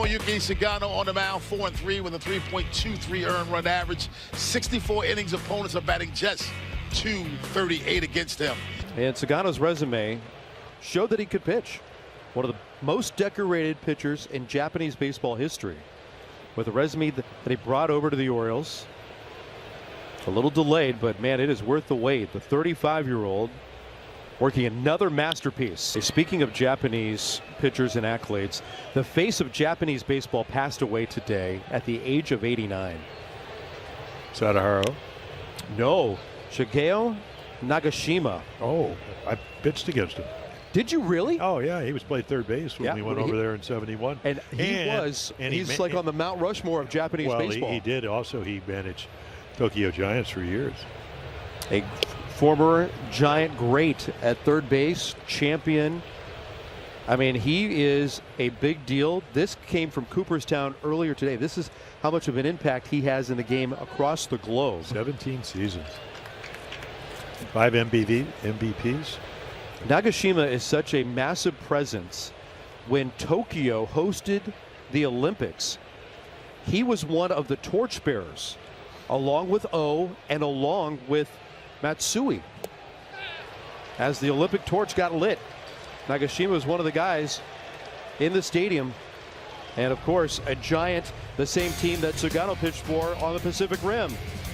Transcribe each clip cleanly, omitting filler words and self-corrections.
Tomoyuki Sagano on the mound, 4-3 with a 3.23 earned run average. 64 innings, opponents are batting just .238 against him. And Sagano's resume showed that he could pitch. One of the most decorated pitchers in Japanese baseball history, with a resume that he brought over to the Orioles. A little delayed, but man, it is worth the wait. The 35-year-old working another masterpiece. Speaking of Japanese pitchers and accolades, the face of Japanese baseball passed away today at the age of 89. Sadaharo? No, Shigeo Nagashima. Oh, I pitched against him. Did you really? Oh yeah, he was played third base when we went over there in '71. And he's like on the Mount Rushmore of Japanese baseball. He did also. He managed Tokyo Giants for years. A former Giant great at third base, champion. I mean, he is a big deal. This came from Cooperstown earlier today. This is how much of an impact he has in the game across the globe. 17 seasons. 5 MVPs. Nagashima is such a massive presence. When Tokyo hosted the Olympics, he was one of the torchbearers, along with O and along with Matsui. As the Olympic torch got lit, Nagashima was one of the guys in the stadium. And of course, a Giant, the same team that Sugano pitched for on the Pacific Rim.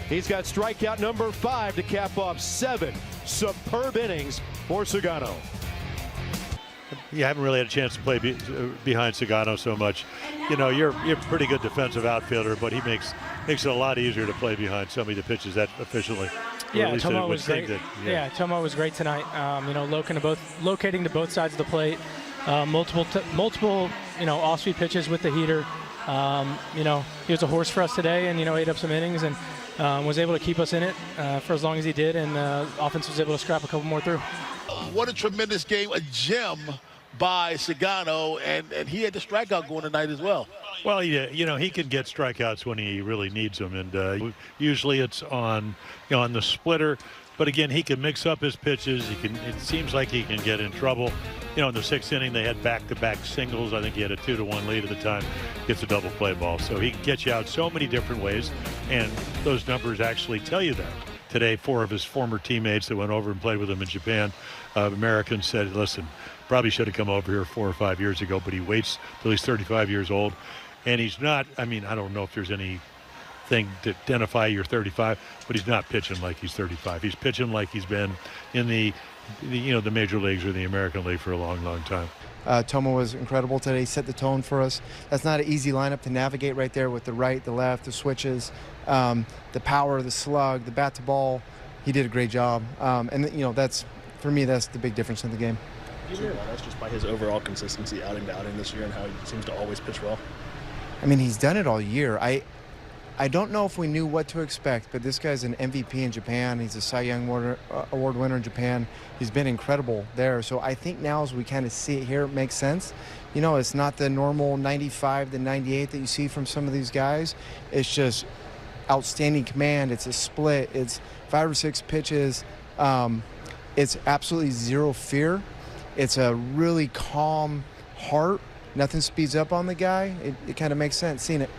He's got strikeout number 5 to cap off 7 superb innings for Sugano. You haven't really had a chance to play behind Sagano so much. You know, you're a pretty good defensive outfielder, but he makes it a lot easier to play behind somebody that pitches that efficiently. Yeah, Tomo was great. Yeah, Tomo was great tonight. You know, locating to both sides of the plate, multiple off-speed pitches with the heater. You know, he was a horse for us today, and ate up some innings and was able to keep us in it for as long as he did, and offense was able to scrap a couple more through. What a tremendous game, a gem by Sagano, and he had the strikeout going tonight as well. Well, he can get strikeouts when he really needs them, and usually it's on the splitter. But again, he can mix up his pitches. It seems like he can get in trouble. In the 6th inning, they had back-to-back singles. I think he had a 2-1 lead at the time. Gets a double play ball, so he can get you out so many different ways, and those numbers actually tell you that. Today, 4 of his former teammates that went over and played with him in Japan, Americans said, listen, probably should have come over here 4 or 5 years ago, but he waits till he's 35 years old. And he's not, I don't know if there's anything to identify you're 35, but he's not pitching like he's 35. He's pitching like he's been in the major leagues or the American League for a long, long time. Tomo was incredible today. He set the tone for us. That's not an easy lineup to navigate right there with the right, the left, the switches, the power, the slug, the bat to ball. He did a great job. And that's, for me, that's the big difference in the game. That's just by his overall consistency outing to outing this year and how he seems to always pitch well. He's done it all year. I don't know if we knew what to expect, but this guy's an MVP in Japan. He's a Cy Young Award winner in Japan. He's been incredible there. So I think now as we kind of see it here, it makes sense. It's not the normal 95 to 98 that you see from some of these guys. It's just outstanding command. It's a split. It's 5 or 6 pitches. It's absolutely zero fear. It's a really calm heart. Nothing speeds up on the guy. It kind of makes sense seeing it.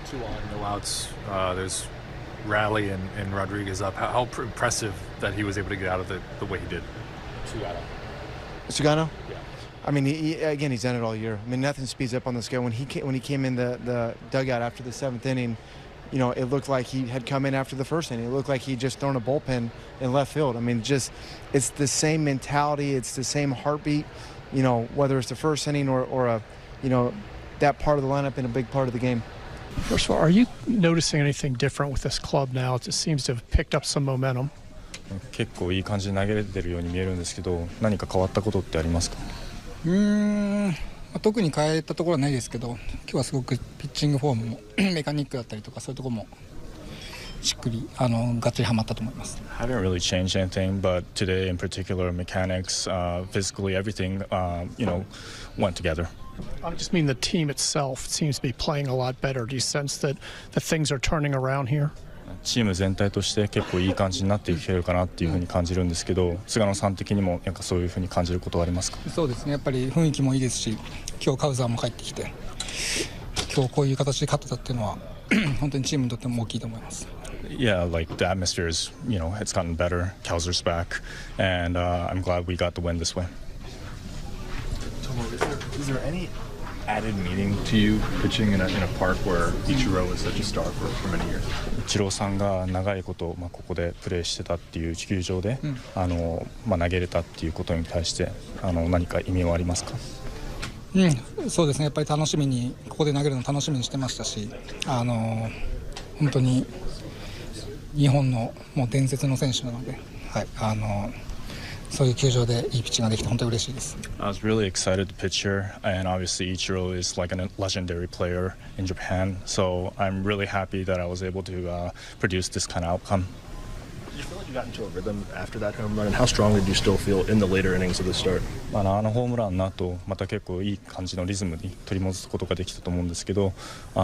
2 on, no outs. There's Raleigh and Rodriguez up. How impressive that he was able to get out of the way he did. Sugano? Yeah. He's done it all year. Nothing speeds up on this guy. When he came in the dugout after the 7th inning, it looked like he had come in after the 1st inning. It looked like he'd just thrown a bullpen in left field. It's the same mentality. It's the same heartbeat. Whether it's the 1st inning or that part of the lineup and a big part of the game. First of all, are you noticing anything different with this club now? It just seems to have picked up some momentum. 結構いい感じで投げれてるように見えるんですけど、何か変わったことってありますか？特に変えたところはないですけど、今日はすごくピッチングフォームもメカニックだったりとかそういうところもしっくりがっつりはまったと思います。I didn't really change anything, but today in particular, mechanics, physically, everything, went together. I just mean the team itself seems to be playing a lot better. Do you sense that things are turning around here? チーム全体として結構いい感じになっていけるかなっていうふうに感じるんですけど、菅野さん的にもそういうふうに感じることはありますか？そうですね。やっぱり雰囲気もいいですし、今日カウザーも帰ってきて、今日こういう形で勝ってたっていうのは本当にチームにとっても大きいと思います。Yeah, like the atmosphere is, it's gotten better. Kowser's back, and I'm glad we got the win this way. Is there any added meaning to you pitching in a park where Ichiro is such a star for many years? イチローさんが長いこと、ここでプレーしてたっていう球場で、投げれたっていうことに対して何か意味はありますか？そうですね、やっぱりここで投げるの楽しみにしてましたし、本当に日本のもう伝説の選手なので、はい、そういう球場でいいピッチングができて本当に嬉しいです。I was really excited to pitch here, and obviously Ichiro is like a legendary player in Japan, so I'm really happy that I was able to produce this kind of outcome. Did you feel like you got into a rhythm after that home run, and how strong did you still feel in the later innings of the start? ホームランの後、また結構いい感じのリズムに取り戻すことができたと思うんですけど、そ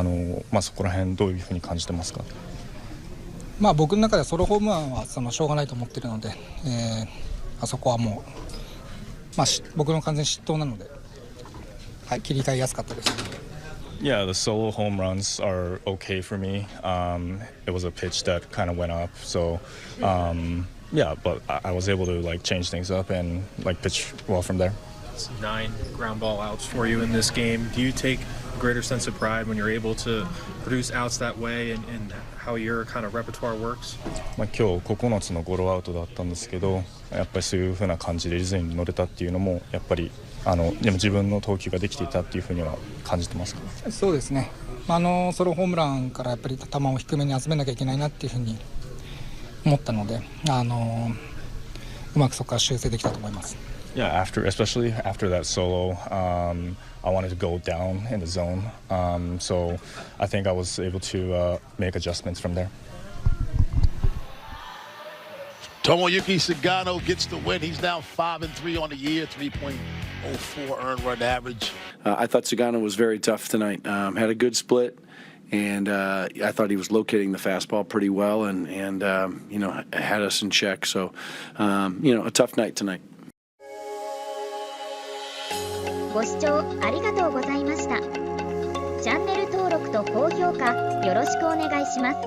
こら辺どういうふうに感じてますか？僕の中ではソロホームランはしょうがないと思っているので、あそこはもう、僕の完全失投なので、はい、切り替えやすかったです。Yeah, the solo home runs are okay for me. It was a pitch that kind of went up, so yeah, but I was able to change things up and pitch well from there. It's 9 ground ball outs for you in this game. Do you take a greater sense of pride when you're able to produce outs that way and how your kind of repertoire works? 今日9つのゴロアウトだったんですけど、やっぱりそういう風な感じでリズムに乗れたっていうのもやっぱりでも自分の投球ができていたっていう風には感じてますか？そうですね。ソロホームランからやっぱり球を低めに集めなきゃいけないなっていう風に思ったので、うまくそこから修正できたと思います。Yeah, especially after that solo, I wanted to go down in the zone. So I think I was able to make adjustments from there. Tomoyuki Sagano gets the win. He's now 5-3 on the year, 3.04 earned run average. I thought Sagano was very tough tonight. Had a good split, and I thought he was locating the fastball pretty well, and had us in check. So, a tough night tonight. ご視聴ありがとうございました。チャンネル登録と高評価よろしくお願いします。